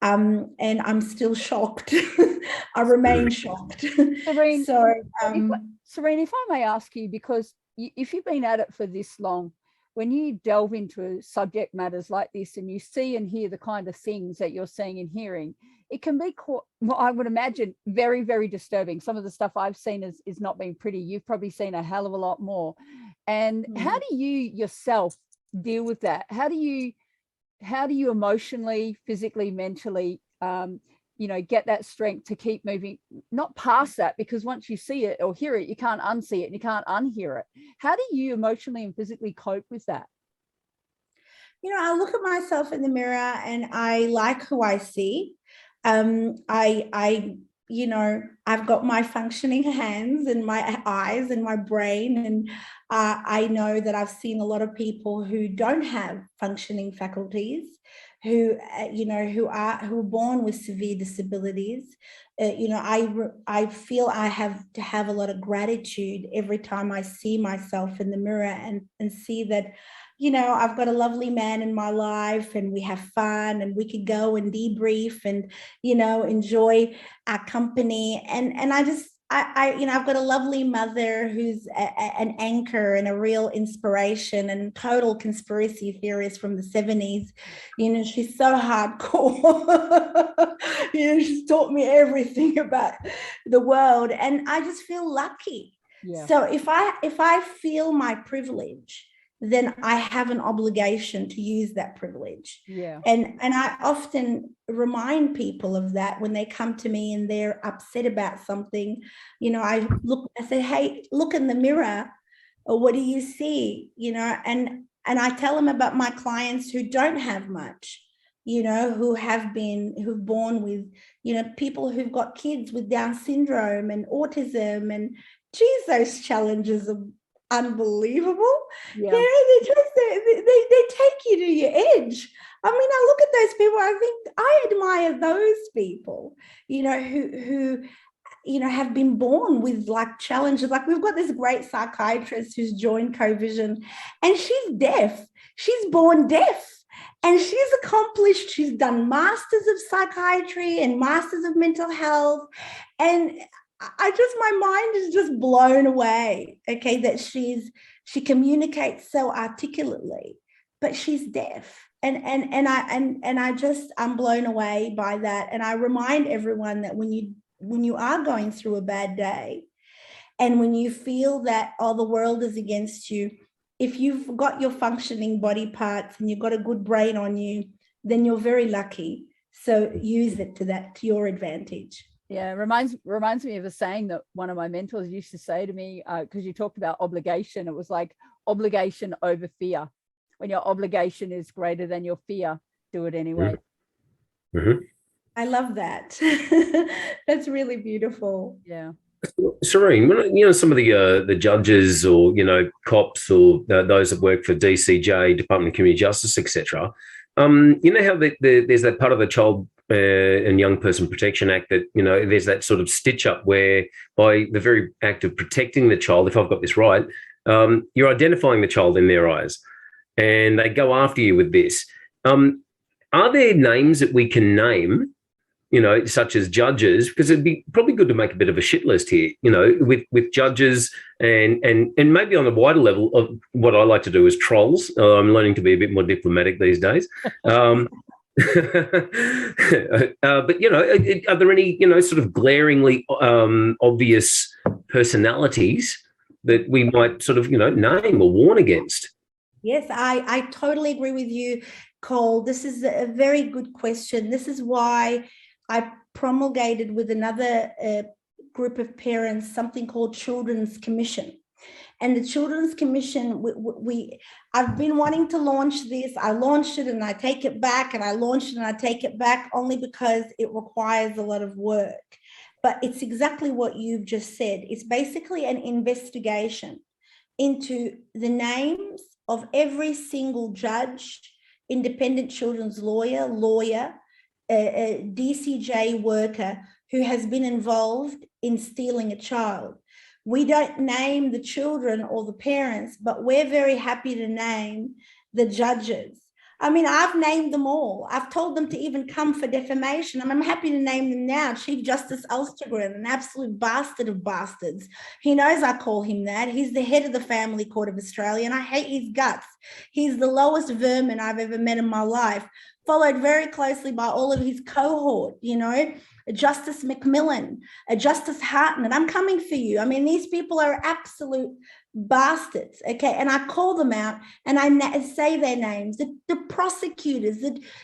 And I'm still shocked. I remain shocked. Serene, So, Serene, if I may ask you, because if you've been at it for this long, when you delve into subject matters like this and you see and hear the kind of things that you're seeing and hearing, it can be well, I would imagine very, very disturbing. Some of the stuff I've seen is not being pretty. You've probably seen a hell of a lot more. And how do you yourself deal with that? How do you emotionally, physically, mentally, get that strength to keep moving, not past that, because once you see it or hear it, you can't unsee it and you can't unhear it. How do you emotionally and physically cope with that? I look at myself in the mirror and I like who I see. I've got my functioning hands and my eyes and my brain, and I know that I've seen a lot of people who don't have functioning faculties, who are born with severe disabilities. I feel I have to have a lot of gratitude every time I see myself in the mirror and see that, I've got a lovely man in my life and we have fun and we could go and debrief and, enjoy our company. And I've got a lovely mother who's an anchor and a real inspiration and total conspiracy theorist from the 70s. She's so hardcore. She's taught me everything about the world. And I just feel lucky. Yeah. So if I feel my privilege, then I have an obligation to use that privilege. Yeah. And I often remind people of that when they come to me and they're upset about something. I say, hey, look in the mirror, or what do you see? And I tell them about my clients who don't have much, who've born with, people who've got kids with Down syndrome and autism, and geez, those challenges are unbelievable. Yeah. They take you to your edge. I mean, I look at those people, I think I admire those people, who have been born with like challenges. Like we've got this great psychiatrist who's joined CoVision, and she's deaf. She's born deaf. And she's accomplished, she's done masters of psychiatry and masters of mental health. And my mind is just blown away, okay, that she communicates so articulately, but she's deaf. And I'm blown away by that. And I remind everyone that when you are going through a bad day, and when you feel that, the world is against you, if you've got your functioning body parts and you've got a good brain on you, then you're very lucky. So use it to your advantage. Yeah, it reminds me of a saying that one of my mentors used to say to me, because you talked about obligation. It was like obligation over fear. When your obligation is greater than your fear, do it anyway. Mm-hmm. I love that. That's really beautiful. Yeah. Serene, when, some of the judges or, cops or those that work for DCJ, Department of Community Justice, etc., how there's that part of the Child and Young Person Protection Act that, there's that sort of stitch up where by the very act of protecting the child, if I've got this right, you're identifying the child in their eyes and they go after you with this. Are there names that we can name, such as judges, because it'd be probably good to make a bit of a shit list here, with judges and maybe on a wider level of what I like to do is trolls. I'm learning to be a bit more diplomatic these days. But, are there any, sort of glaringly obvious personalities that we might sort of, name or warn against? Yes, I totally agree with you, Cole. This is a very good question. This is why I promulgated with another group of parents something called Children's Commission. And the Children's Commission, I've been wanting to launch this. I launched it and I take it back, and I launched it and I take it back, only because it requires a lot of work. But it's exactly what you've just said. It's basically an investigation into the names of every single judge, independent children's lawyer, a DCJ worker who has been involved in stealing a child. We don't name the children or the parents, but we're very happy to name the judges. I mean, I've named them all. I've told them to even come for defamation. I'm happy to name them now. Chief Justice Ulstergren, an absolute bastard of bastards. He knows I call him that. He's the head of the Family Court of Australia, and I hate his guts. He's the lowest vermin I've ever met in my life, followed very closely by all of his cohort, Justice McMillan, Justice Hartnett. I'm coming for you. I mean, these people are absolute bastards, okay? And I call them out and I say their names. The prosecutors,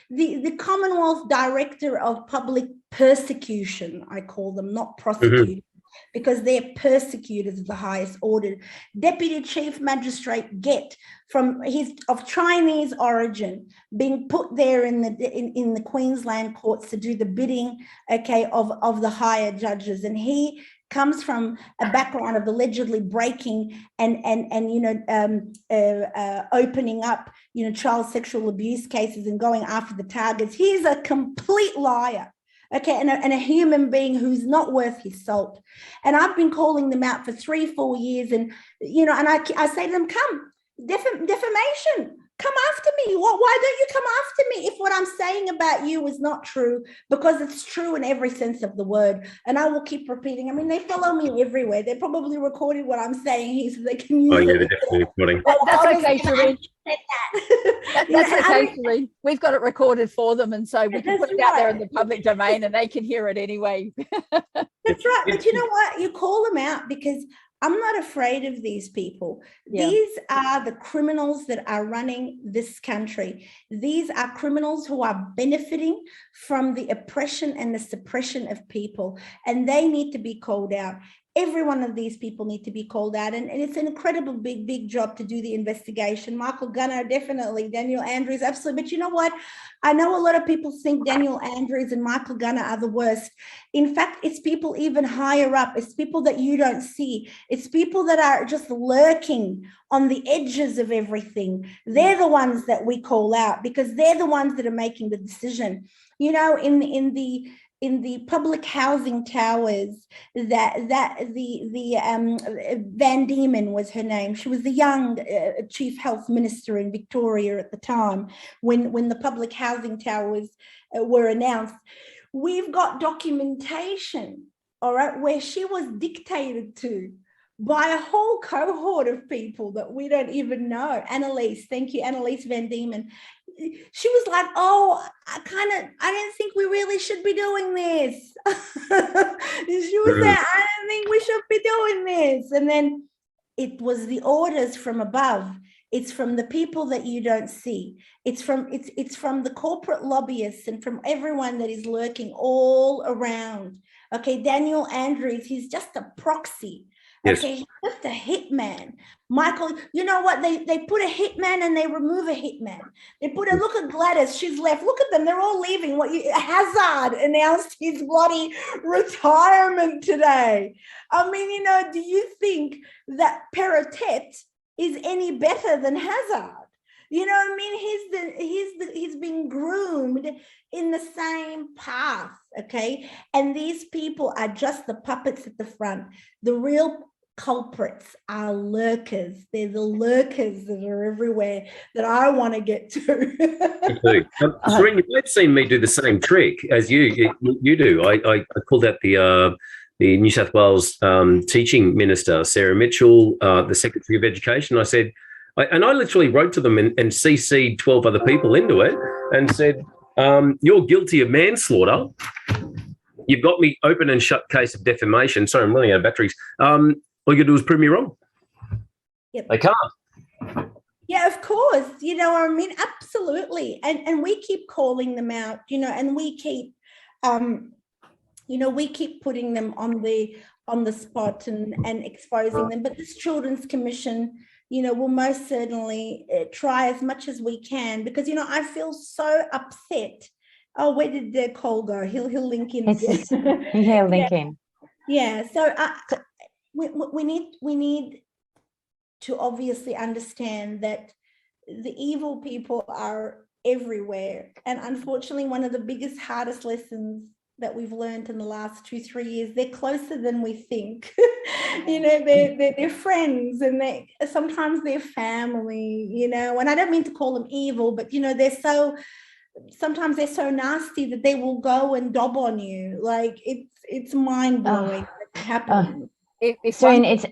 the Commonwealth Director of Public Persecution, I call them, not prosecutors. Because they're persecutors of the highest order. Deputy Chief Magistrate Gett, of Chinese origin, being put there in the Queensland courts to do the bidding, okay, of the higher judges, and he comes from a background of allegedly breaking and opening up child sexual abuse cases and going after the targets. He's a complete liar. Okay, and a human being who's not worth his salt. And I've been calling them out for 3-4 years, and and I say to them, come, defamation, come after me. Why don't you come after me if what I'm saying about you is not true? Because it's true in every sense of the word. And I will keep repeating. I mean, they follow me everywhere. They're probably recording what I'm saying here so they can use it. Oh, yeah, they're definitely recording. That's okay, Serene. That's okay, Serene. We've got it recorded for them, and so we can put it out there in the public domain and they can hear it anyway. That's right. But you know what? You call them out because I'm not afraid of these people. Yeah. These are the criminals that are running this country. These are criminals who are benefiting from the oppression and the suppression of people, and they need to be called out. Every one of these people need to be called out, and it's an incredible big job to do the investigation. Michael Gunner, definitely. Daniel Andrews, absolutely. But you know what? I know a lot of people think Daniel Andrews and Michael Gunner are the worst. In fact, it's people even higher up. It's people that you don't see. It's people that are just lurking on the edges of everything. They're the ones that we call out because they're the ones that are making the decision. In the public housing towers, Van Diemen was her name. She was the young chief health minister in Victoria at the time when the public housing towers were announced. We've got documentation, all right, where she was dictated to by a whole cohort of people that we don't even know. Annalise, thank you, Annalise Van Diemen. She was like, oh, I didn't think we really should be doing this. She was there, I don't think we should be doing this. And then it was the orders from above. It's from the people that you don't see. It's from the corporate lobbyists and from everyone that is lurking all around. Okay, Daniel Andrews, he's just a proxy. Yes. Okay, he's just a hitman. Michael, you know what? They put a hitman and they remove a hitman. They put a look at Gladys, she's left. Look at them, they're all leaving. Hazard announced his bloody retirement today. I mean, do you think that Perrottet is any better than Hazard? You know what I mean? He's been groomed in the same path, okay? And these people are just the puppets at the front. The real culprits are lurkers. They're the lurkers that are everywhere that I want to get to. Serene, you might have seen me do the same trick as you do. I called out the New South Wales teaching minister, Sarah Mitchell, the Secretary of Education. I said, I literally wrote to them and CC'd 12 other people into it and said, you're guilty of manslaughter. You've got me open and shut case of defamation. Sorry, I'm running out of batteries. All you got to do is prove me wrong. Yep. They can't. Yeah, of course. I mean, absolutely. And we keep calling them out, and we keep, we keep putting them on the spot and exposing them. But this Children's Commission, will most certainly try as much as we can because, I feel so upset. Oh, where did the call go? He'll link in. He'll link in. Yeah. So we need to obviously understand that the evil people are everywhere. And unfortunately, one of the biggest, hardest lessons that we've learned in the last 2-3 years, they're closer than we think. They're friends and sometimes they're family, and I don't mean to call them evil, but sometimes they're so nasty that they will go and dob on you. Like it's mind-blowing what's happening. Serene, it's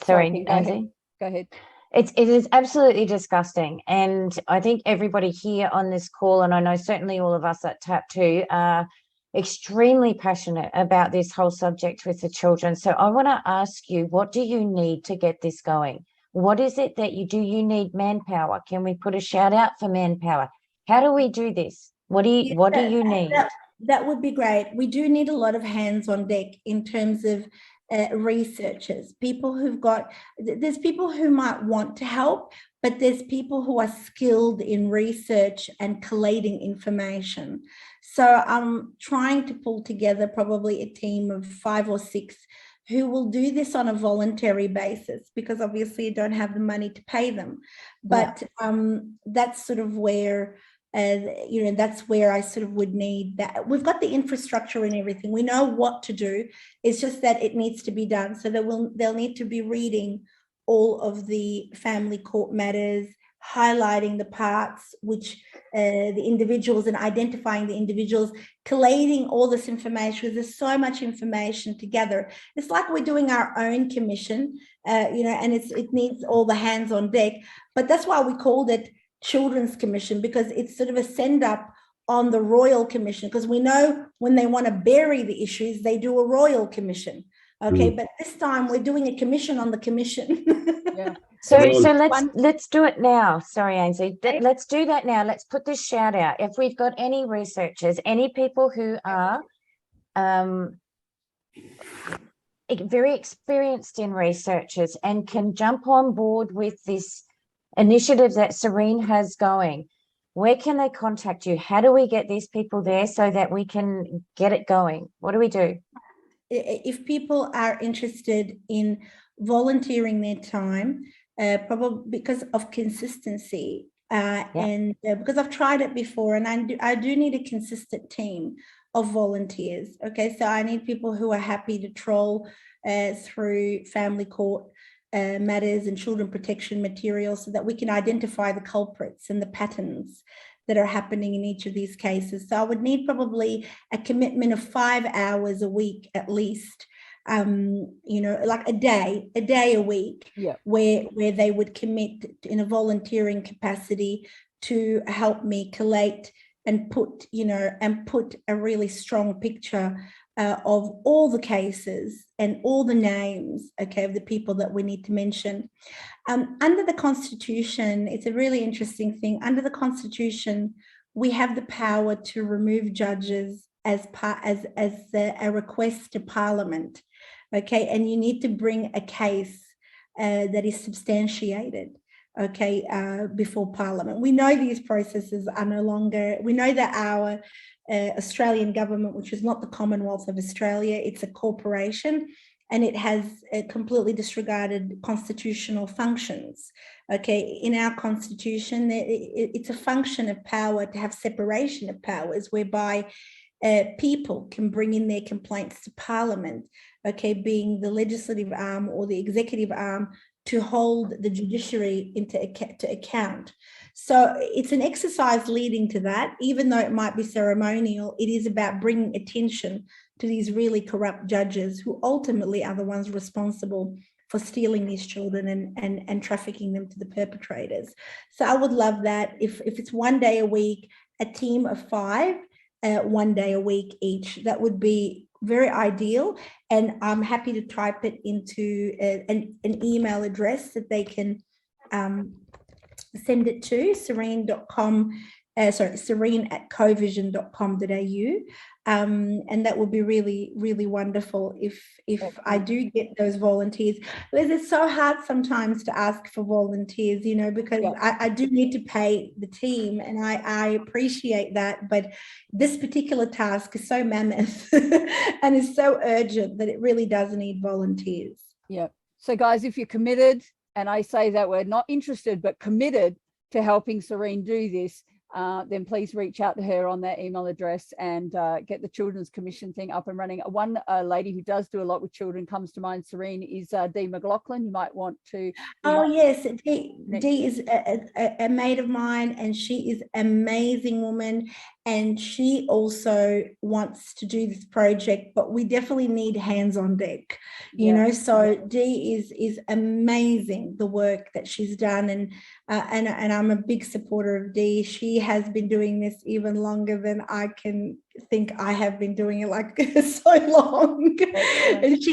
sorry, Angie. Go ahead. it is absolutely disgusting. And I think everybody here on this call, and I know certainly all of us at Tap 2 are extremely passionate about this whole subject with the children. So I want to ask you, what do you need to get this going? What is it that you need manpower? Can we put a shout out for manpower? How do we do this? What do you need? That would be great. We do need a lot of hands on deck in terms of researchers, there's people who might want to help, but there's people who are skilled in research and collating information. So I'm trying to pull together probably a team of 5 or 6 who will do this on a voluntary basis, because obviously you don't have the money to pay them. But that's sort of where that's where I sort of would need that. We've got the infrastructure and everything. We know what to do. It's just that it needs to be done. So they'll need to be reading all of the family court matters, highlighting the parts which the individuals, and identifying the individuals, collating all this information, because there's so much information to gather. It's like we're doing our own commission, and it needs all the hands on deck. But that's why we called it Children's Commission, because it's sort of a send up on the Royal Commission, because we know when they want to bury the issues, they do a Royal Commission. Okay, but this time we're doing a commission on the commission. Yeah. So let's do it now. Sorry, Ainsley. Let's do that now. Let's put this shout out. If we've got any researchers, any people who are very experienced in researchers and can jump on board with this initiative that Serene has going, where can they contact you? How do we get these people there so that we can get it going? What do we do? If people are interested in volunteering their time, probably because of consistency, and because I've tried it before, and I do need a consistent team of volunteers. Okay, so I need people who are happy to troll through family court matters and children protection materials, so that we can identify the culprits and the patterns that are happening in each of these cases. So I would need probably a commitment of 5 hours a week at least, like a day a week, where they would commit in a volunteering capacity to help me collate and put a really strong picture of all the cases and all the names, okay, of the people that we need to mention. Under the Constitution, it's a really interesting thing. Under the Constitution, we have the power to remove judges as a request to Parliament, okay, and you need to bring a case that is substantiated, okay, before Parliament. We know these processes are no longer. We know that our Australian government, which is not the Commonwealth of Australia, it's a corporation, and it has completely disregarded constitutional functions. Okay, in our constitution, it's a function of power to have separation of powers, whereby people can bring in their complaints to Parliament, okay, being the legislative arm or the executive arm, to hold the judiciary to account. So it's an exercise leading to that. Even though it might be ceremonial, it is about bringing attention to these really corrupt judges, who ultimately are the ones responsible for stealing these children and trafficking them to the perpetrators. So I would love that if it's 1 day a week, a team of 5, 1 day a week each. That would be very ideal, and I'm happy to type it into an email address that they can send it to serene.com, serene at covision.com.au, and that would be really, really wonderful if I do get those volunteers. Because it's so hard sometimes to ask for volunteers, because I do need to pay the team, and I appreciate that, but this particular task is so mammoth and is so urgent that it really does need volunteers. Yeah. So guys, if you're committed, and I say that we're not interested but committed to helping Serene do this, then please reach out to her on that email address and get the Children's Commission thing up and running. One lady who does do a lot with children comes to mind, Serene, is Dee McLaughlin. You might want to. Oh, yes. Dee is a mate of mine, and she is an amazing woman. And she also wants to do this project, but we definitely need hands on deck, you know. So Dee is amazing, the work that she's done, and I'm a big supporter of Dee. She has been doing this even longer than I can think I have been doing it, like so long.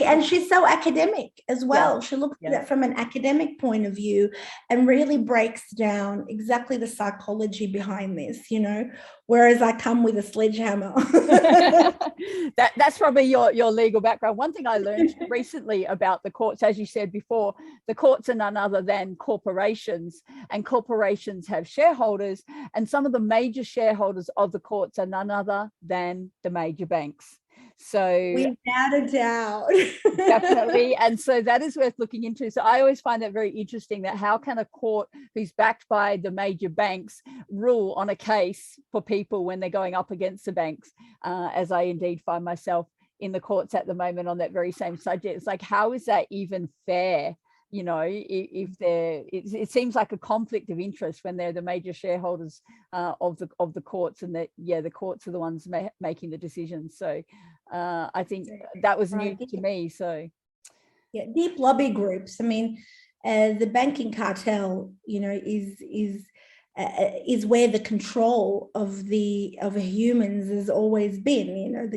and she's so academic as well. She looks at it from an academic point of view and really breaks down exactly the psychology behind this, you know, whereas I come with a sledgehammer. That's probably your legal background. One thing I learned recently about the courts, as you said before, the courts are none other than corporations, and corporations have shareholders, and some of the major shareholders of the courts are none other than the major banks. So without a doubt. Definitely. And so that is worth looking into. So I always find that very interesting, that how can a court who's backed by the major banks rule on a case for people when they're going up against the banks, as I indeed find myself in the courts at the moment on that very same subject. It's like, how is that even fair? You know, if it seems like a conflict of interest when they're the major shareholders of the courts, and that the courts are the ones making the decisions. So I think that was new to me. So deep lobby groups. I mean, the banking cartel, you know, is where the control of humans has always been. You know,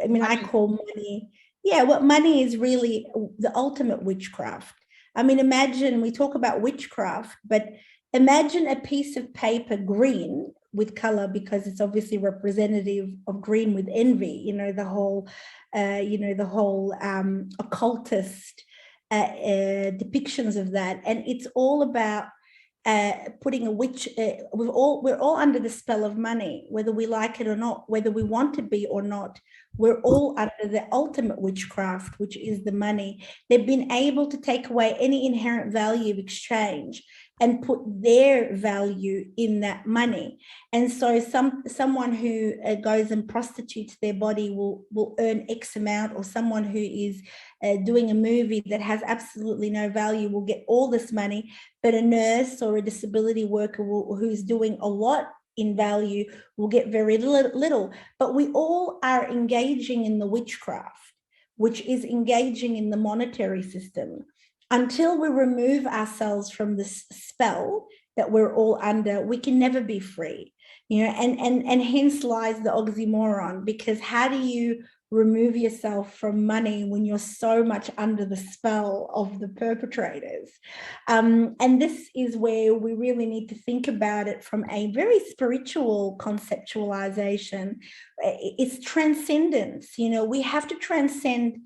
I mean, I call money. Yeah, what money is really the ultimate witchcraft. I mean, imagine, we talk about witchcraft, but imagine a piece of paper green with color, because it's obviously representative of green with envy, you know, the whole occultist depictions of that. And it's all about putting a witch. We're all under the spell of money, whether we like it or not, whether we want to be or not. We're all under the ultimate witchcraft, which is the money. They've been able to take away any inherent value of exchange and put their value in that money. And so someone who goes and prostitutes their body will earn X amount, or someone who is doing a movie that has absolutely no value will get all this money, but a nurse or a disability worker who's doing a lot in value will get very little. But we all are engaging in the witchcraft, which is engaging in the monetary system. Until we remove ourselves from this spell that we're all under, we can never be free, you know, and hence lies the oxymoron, because how do you remove yourself from money when you're so much under the spell of the perpetrators? And this is where we really need to think about it from a very spiritual conceptualization. It's transcendence. You know, we have to transcend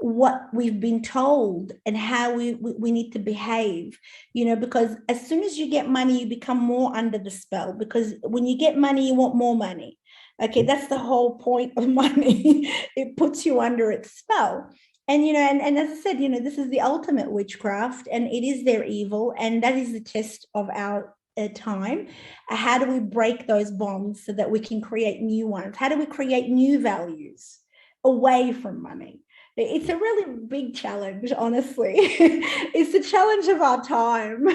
what we've been told and how we need to behave, you know, because as soon as you get money, you become more under the spell, because when you get money, you want more money. Okay, that's the whole point of money. It puts you under its spell. And, you know, and as I said, you know, this is the ultimate witchcraft, and it is their evil. And that is the test of our time. How do we break those bonds so that we can create new ones? How do we create new values away from money? It's a really big challenge, honestly. It's the challenge of our time.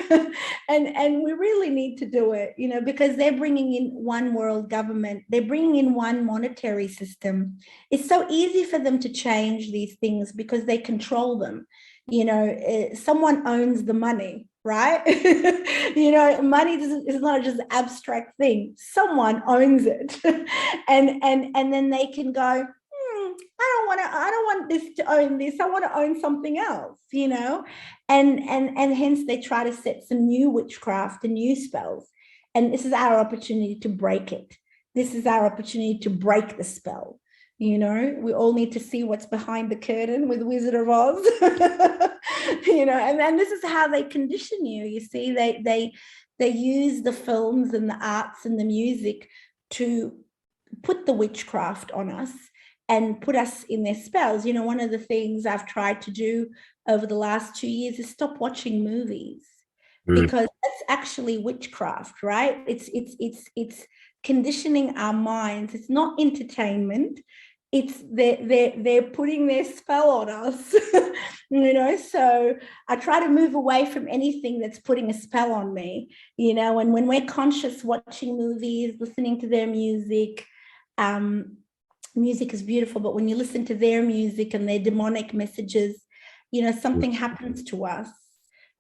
and we really need to do it, you know, because they're bringing in one world government. They're bringing in one monetary system. It's so easy for them to change these things because they control them. You know, someone owns the money, right? You know, money is not just an abstract thing. Someone owns it. and then they can go, I don't want this to own this. I want to own something else, you know, and hence they try to set some new witchcraft and new spells. And this is our opportunity to break it. This is our opportunity to break the spell. You know, we all need to see what's behind the curtain with Wizard of Oz, you know, and this is how they condition you. You see, they use the films and the arts and the music to put the witchcraft on us and put us in their spells. You know, one of the things I've tried to do over the last 2 years is stop watching movies, because that's actually witchcraft, right? It's conditioning our minds. It's not entertainment. It's they're putting their spell on us, so I try to move away from anything that's putting a spell on me, and when we're conscious watching movies, listening to their music, music is beautiful, but when you listen to their music and their demonic messages, something happens to us.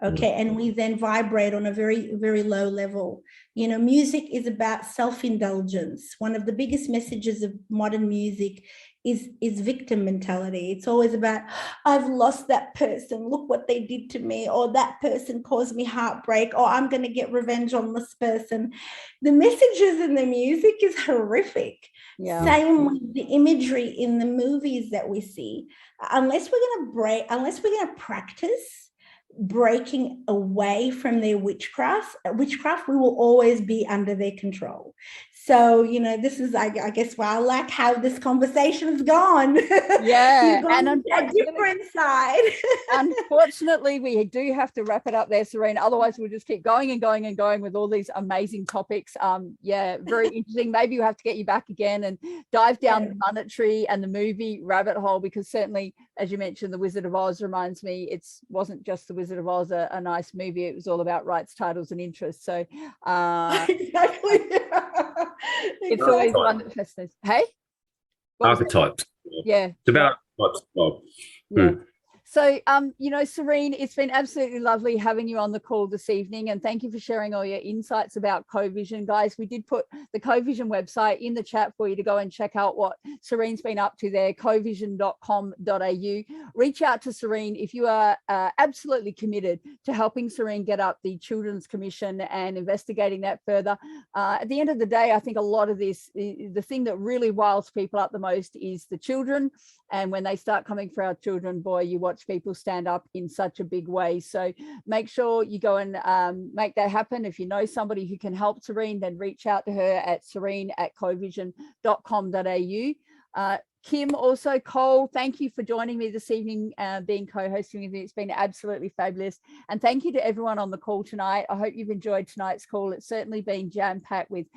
Okay. And we then vibrate on a very, very low level. Music is about self-indulgence. One of the biggest messages of modern music is victim mentality. It's always about, I've lost that person. Look what they did to me. Or that person caused me heartbreak. Or I'm going to get revenge on this person. The messages in the music is horrific. Yeah. Same with the imagery in the movies that we see. Unless we're going to practice breaking away from their witchcraft, we will always be under their control. So, this is, I guess, why I like how this conversation's gone. Yeah. You've gone and a different side. Unfortunately, we do have to wrap it up there, Serene. Otherwise, we'll just keep going and going and going with all these amazing topics. Yeah, very interesting. Maybe we'll have to get you back again and dive down the monetary and the movie rabbit hole, because certainly, as you mentioned, The Wizard of Oz reminds me, it wasn't just The Wizard of Oz, a nice movie. It was all about rights, titles, and interests. So exactly. It's always one that fascinates. Hey? Archetypes. Yeah. It's about archetypes. Yeah. So, Serene, it's been absolutely lovely having you on the call this evening, and thank you for sharing all your insights about CoVision. Guys, we did put the CoVision website in the chat for you to go and check out what Serene's been up to there, covision.com.au. Reach out to Serene if you are absolutely committed to helping Serene get up the Children's Commission and investigating that further. At the end of the day, I think a lot of this, the thing that really wiles people up the most is the children. And when they start coming for our children, boy, you watch people stand up in such a big way. So make sure you go and make that happen. If you know somebody who can help Serene, then reach out to her at serene@covision.com.au. Kim, also Cole, thank you for joining me this evening, being co-hosting with me. It's been absolutely fabulous. And thank you to everyone on the call tonight. I hope you've enjoyed tonight's call. It's certainly been jam-packed with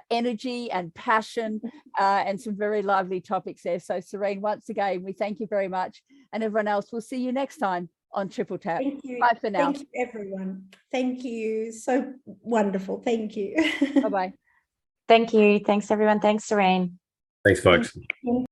energy and passion and some very lively topics there. So Serene, once again, we thank you very much. And everyone else, we'll see you next time on Triple Tap. Thank you. Bye for now. Thank you, everyone. Thank you. So wonderful. Thank you. Bye-bye. Thank you. Thanks, everyone. Thanks, Serene. Thanks, folks. Thank you.